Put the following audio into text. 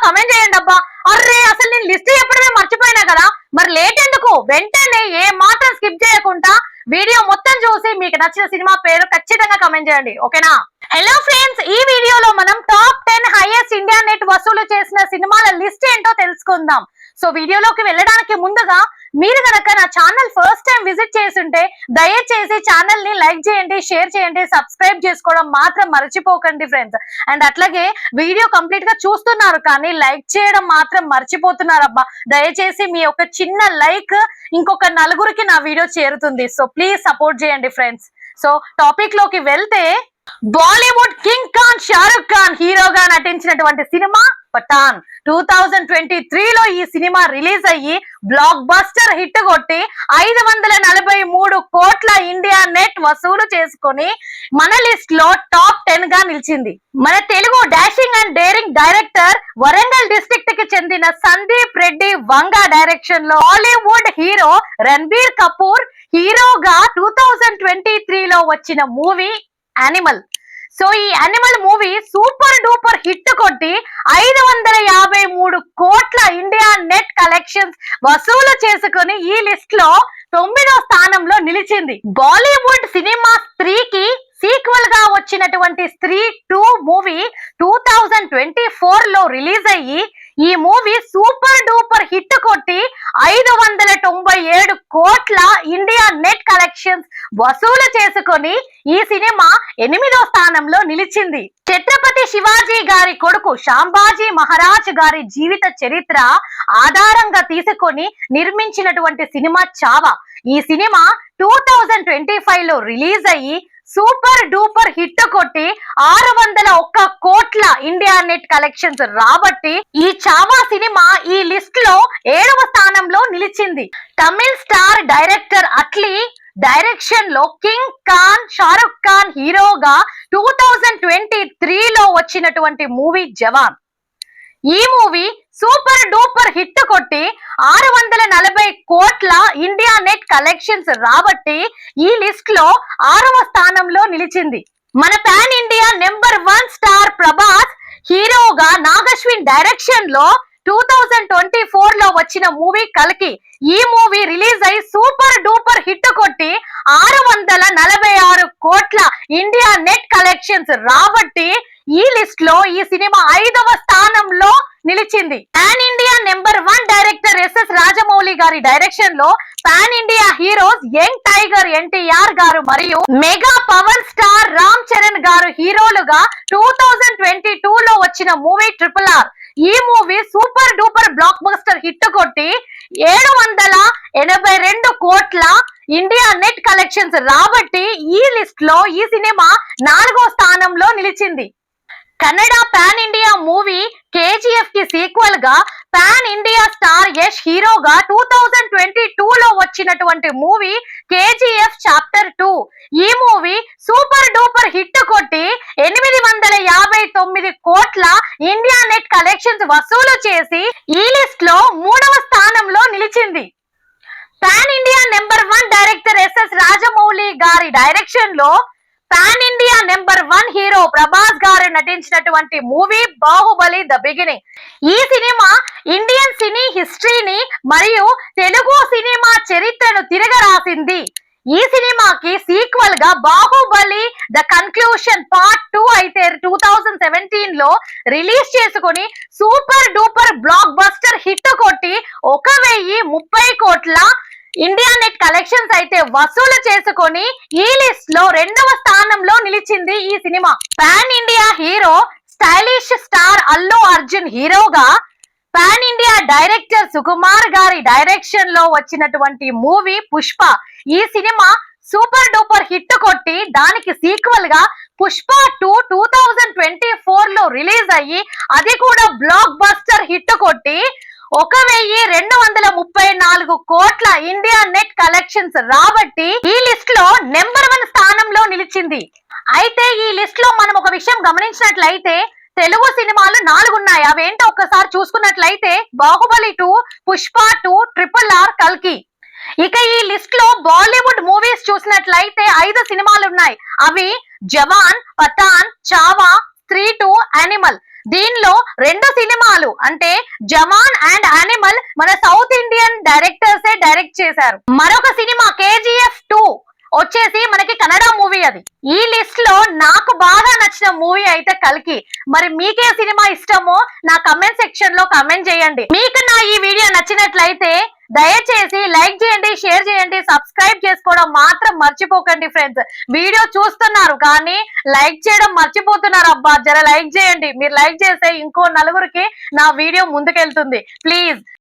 Comment చేయండి అబ్బా. Array అసలు నేను లిస్ట్ చెప్పడమే మర్చిపోయినా కదా, మరి లేట్ ఎందుకు? వెంటనే ఏ మాత్రం స్కిప్ చేయకుండా వీడియో మొత్తం చూసి మీకు నచ్చిన సినిమా పేరు ఖచ్చితంగా కమెంట్ చేయండి, ఓకేనా? హలో ఫ్రెండ్స్, ఈ వీడియోలో మనం టాప్ 10 హైయెస్ట్ ఇండియా నెట్ వసూలు చేసిన సినిమాల లిస్ట్ ఏంటో తెలుసుకుందాం. సో వీడియోలోకి వెళ్ళడానికి ముందుగా మీరు గనక నా ఛానల్ ఫస్ట్ టైం విజిట్ చేస్తుంటే దయచేసి ఛానల్ ని లైక్ చేయండి, షేర్ చేయండి, సబ్స్క్రైబ్ చేసుకోవడం మాత్రం మర్చిపోకండి ఫ్రెండ్స్. అండ్ అట్లాగే వీడియో కంప్లీట్ గా చూస్తున్నారు కానీ లైక్ చేయడం మాత్రం మర్చిపోతున్నారు అబ్బా. దయచేసి మీ ఒక చిన్న లైక్ ఇంకొక నలుగురికి నా వీడియో చేరుతుంది. సో ప్లీజ్ సపోర్ట్ చేయండి ఫ్రెండ్స్. సో టాపిక్ లోకి వెళ్తే, బాలీవుడ్ కింగ్ ఖాన్ షారుఖ్ ఖాన్ హీరోగా నటించినటువంటి సినిమా పఠాన్ 2023లో ఈ సినిమా రిలీజ్ అయ్యి బ్లాక్ బస్టర్ హిట్ కొట్టి 543 కోట్ల ఇండియా నెట్ వసూలు చేసుకొని మన లిస్ట్ లో టాప్ 10 గా నిలిచింది. మన Telugu dashing and daring director Warangal district కి చెందిన సందీప్ రెడ్డి వంగ డైరెక్షన్ లో బాలీవుడ్ హీరో రణబీర్ కపూర్ హీరోగా 2023లో వచ్చిన మూవీ యానిమల్. సో ఈ animal movie super duper hit కొట్టి 553 కోట్ల ఇండియా నెట్ కలెక్షన్స్ వసూలు చేసుకుని ఈ లిస్ట్ లో 9వ స్థానంలో నిలిచింది. బాలీవుడ్ సినిమా స్త్రీకి సీక్వెల్ గా వచ్చినటువంటి స్త్రీ 2 మూవీ 2024లో రిలీజ్ అయ్యి ఈ మూవీ సూపర్ డూపర్ హిట్ కొట్టి 597 కోట్ల ఇండియా నెట్ కలెక్షన్స్ వసూలు చేసుకొని ఈ సినిమా 8వ స్థానంలో నిలిచింది. ఛత్రపతి శివాజీ గారి కొడుకు శాంబాజీ మహారాజ్ గారి జీవిత చరిత్ర ఆధారంగా తీసుకొని నిర్మించినటువంటి సినిమా చావా. ఈ సినిమా 2025లో రిలీజ్ అయ్యి సూపర్ డూపర్ హిట్ కొట్టి 601 కోట్ల ఇండియా నెట్ కలెక్షన్స్ రాబట్టి ఈ చావా సినిమా ఈ లిస్ట్ లో 7వ స్థానంలో నిలిచింది. Tamil star director Atlee direction లో కింగ్ ఖాన్ షారుఖ్ ఖాన్ హీరోగా 2023లో వచ్చినటువంటి మూవీ జవాన్. ఈ మూవీ సూపర్ డూపర్ హిట్ కొట్టి 640 కోట్ల ఇండియా నెట్ కలెక్షన్స్ రాబట్టి ఈ లిస్ట్ లో 6వ స్థానంలో నిలిచింది. మన pan India number 1 star Prabhas హీరోగా నాగశ్విన్ డైరెక్షన్ లో 2024లో వచ్చిన మూవీ కల్కి. ఈ మూవీ రిలీజ్ అయి సూపర్ డూపర్ హిట్ కొట్టి 646 కోట్ల ఇండియా నెట్ కలెక్షన్స్ రాబట్టి ఈ లిస్ట్ లో ఈ సినిమా 5వ స్థానంలో నిలిచింది. Pan India number 1 director SS Rajamouli గారి డైరెక్షన్ లో pan India heroes young tiger NTR గారు మరియు mega power star Ram Charan గారు హీరోలుగా 2022లో వచ్చిన మూవీ RRR. ఈ movie super duper blockbuster hit కొట్టి 782 కోట్ల ఇండియా నెట్ కలెక్షన్స్ రాబట్టి ఈ లిస్ట్ లో ఈ సినిమా 4వ స్థానంలో నిలిచింది. Kannada pan India movie KGF కి సీక్వెల్ గా పాన్ ఇండియా స్టార్ యష్ హీరోగా 2022లో వచ్చినటువంటి మూవీ కేజీఎఫ్ చాప్టర్ 2. ఈ మూవీ సూపర్ డూపర్ హిట్ కొట్టి 859 కోట్ల ఇండియా నెట్ కలెక్షన్స్ వసూలు చేసి ఈ లిస్ట్ లో 3వ స్థానంలో నిలిచింది. Pan India number 1 director SS Rajamouli గారి డైరెక్షన్ లో pan India number 1 hero Prabhas గారు నటించినటువంటి మూవీ బాహుబలి ద బిగినింగ్. ఈ సినిమా ఇండియన్ సినీ హిస్టరీని మరియు తెలుగు సినిమా చరిత్రను తిరగరాసింది. ఈ సినిమాకి సీక్వెల్ గా బాహుబలి ద కన్క్లూషన్ పార్ట్ 2 అయితే 2017లో రిలీజ్ చేసుకుని super duper blockbuster hit కొట్టి 1030 కోట్ల ఇండియా నెట్ కలెక్షన్స్ అయితే వసూలు చేసుకొని ఈ లిస్ట్ లో 2వ స్థానంలో నిలిచింది ఈ cinema. Pan India hero stylish star Allu Arjun హీరోగా పాన్ ఇండియా డైరెక్టర్ సుకుమార్ గారి డైరెక్షన్ లో వచ్చినటువంటి మూవీ పుష్ప. ఈ సినిమా సూపర్ డూపర్ హిట్ కొట్టి దానికి సీక్వెల్ గా పుష్ప 2 2024లో రిలీజ్ అయ్యి అది కూడా బ్లాక్ బస్టర్ హిట్ కొట్టి 1234 కోట్ల ఇండియా నెట్ కలెక్షన్స్ రాబట్టి ఈ లిస్ట్ లో నెంబర్ 1 స్థానంలో నిలిచింది. అయితే ఈ లిస్ట్ లో మనం ఒక విషయం గమనించినట్లయితే తెలుగు సినిమాలు 4 ఉన్నాయి. అవేంటో ఒక్కసారి చూసుకున్నట్లయితే బాహుబలి 2, పుష్ప 2, RRR, కల్కి. ఇక ఈ లిస్ట్ లో బాలీవుడ్ మూవీస్ చూసినట్లయితే 5 సినిమాలు ఉన్నాయి. అవి జవాన్, పఠాన్, చావా, స్త్రీ 2, యానిమల్. దీనిలో 2 సినిమాలు అంటే జవాన్ అండ్ యానిమల్ మన సౌత్ ఇండియన్ డైరెక్టర్సే డైరెక్ట్ చేశారు. మరొక సినిమా KGF 2 వచ్చేసి మనకి కన్నడ మూవీ. అది ఈ లిస్ట్ లో నాకు బాగా నచ్చిన మూవీ అయితే కల్కి. మరి మీకే సినిమా ఇష్టమో నా కమెంట్ సెక్షన్ లో కమెంట్ చేయండి. మీకు నా ఈ వీడియో నచ్చినట్లయితే దయచేసి లైక్ చేయండి, షేర్ చేయండి, సబ్స్క్రైబ్ చేసుకోవడం మాత్రం మర్చిపోకండి ఫ్రెండ్స్. వీడియో చూస్తున్నారు కానీ లైక్ చేయడం మర్చిపోతున్నారు. అబ్బా జర లైక్ చేయండి. మీరు లైక్ చేస్తే ఇంకో నలుగురికి నా వీడియో ముందుకెళ్తుంది. ప్లీజ్